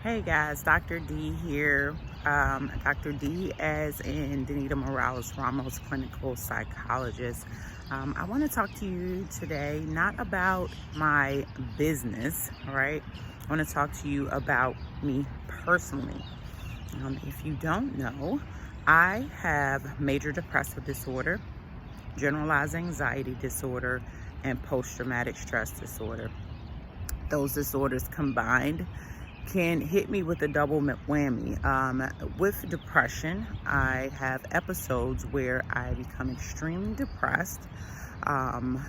Hey guys, Dr. D here. Dr. D as in Danita Morales Ramos, clinical psychologist. I want to talk to you today not about my business, all right? I want to talk to you about me personally. If you don't know, I have major depressive disorder, generalized anxiety disorder, and post-traumatic stress disorder. Those disorders combined can hit me with a double whammy. With depression, I have episodes where I become extremely depressed. That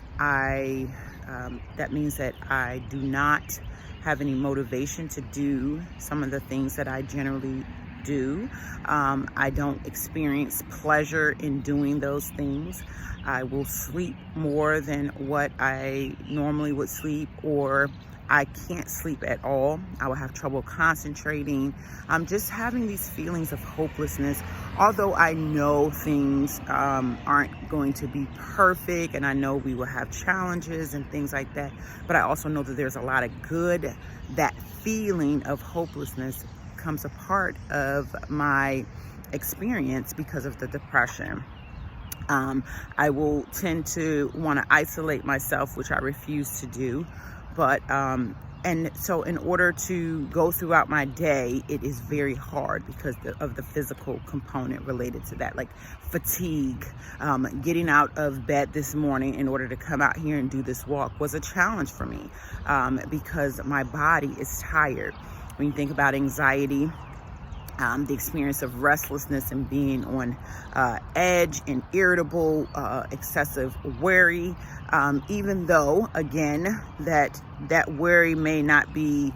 means that I do not have any motivation to do some of the things that I generally do. I don't experience pleasure in doing those things. I will sleep more than what I normally would sleep, or I can't sleep at all. I will have trouble concentrating. I'm just having these feelings of hopelessness. Although I know things aren't going to be perfect, and I know we will have challenges and things like that, but I also know that there's a lot of good. That feeling of hopelessness comes a part of my experience because of the depression. I will tend to want to isolate myself, which I refuse to do. But, and so in order to go throughout my day, it is very hard because of the physical component related to that, like fatigue. Getting out of bed this morning in order to come out here and do this walk was a challenge for me because my body is tired. When you think about anxiety, the experience of restlessness and being on edge and irritable, excessive worry, even though, again, that worry may not be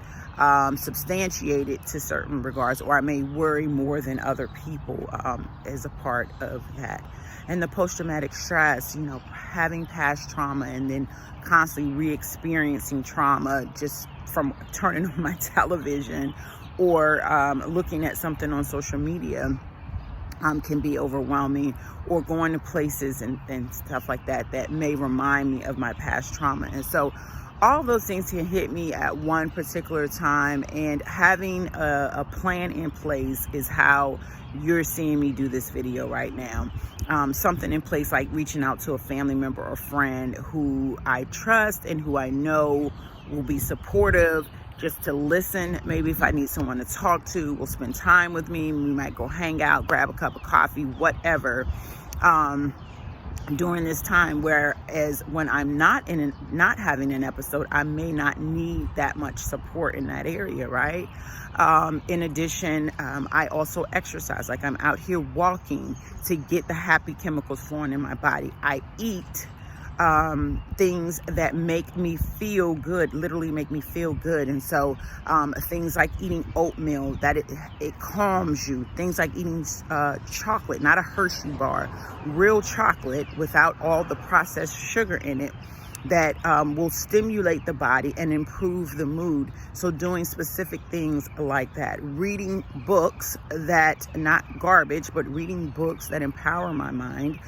substantiated to certain regards, or I may worry more than other people as a part of that. And the post-traumatic stress, having past trauma and then constantly re-experiencing trauma just from turning on my television or looking at something on social media can be overwhelming, or going to places and stuff like that may remind me of my past trauma. And so all those things can hit me at one particular time, and having a plan in place is how you're seeing me do this video right now. Something in place like reaching out to a family member or friend who I trust and who I know will be supportive, just to listen. Maybe if I need someone to talk to, will spend time with me. We might go hang out, grab a cup of coffee, whatever, during this time. Whereas when I'm not having an episode, I may not need that much support in that area, right? In addition, I also exercise. Like, I'm out here walking to get the happy chemicals flowing in my body. I eat things that make me feel good, literally make me feel good. And so things like eating oatmeal, that it calms you. Things like eating chocolate, not a Hershey bar, real chocolate without all the processed sugar in it, that will stimulate the body and improve the mood. So doing specific things like that. Reading books that, not garbage, but reading books that empower my mind,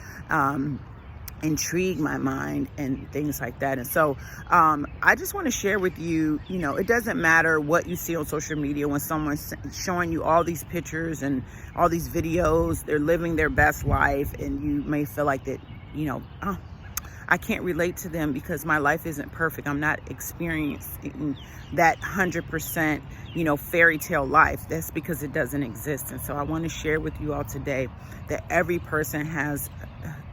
intrigue my mind, and things like that. And so I just want to share with you, it doesn't matter what you see on social media when someone's showing you all these pictures and all these videos, they're living their best life, and you may feel like that, I can't relate to them because my life isn't perfect. I'm not experiencing that 100%, fairy tale life. That's because it doesn't exist. And so I want to share with you all today that every person has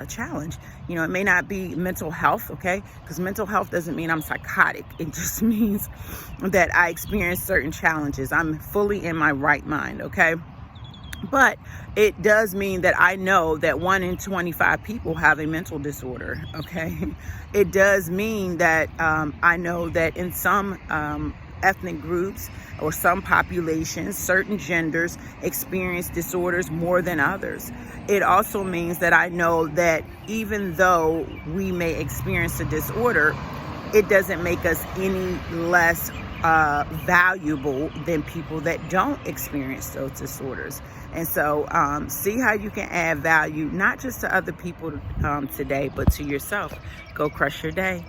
a challenge. It may not be mental health, okay? Because mental health doesn't mean I'm psychotic. It just means that I experience certain challenges. I'm fully in my right mind, okay? But it does mean that I know that 1 in 25 people have a mental disorder, okay? It does mean that I know that in some ethnic groups or some populations, certain genders experience disorders more than others. It also means that I know that even though we may experience a disorder, it doesn't make us any less valuable than people that don't experience those disorders. And so see how you can add value, not just to other people today, but to yourself. Go crush your day.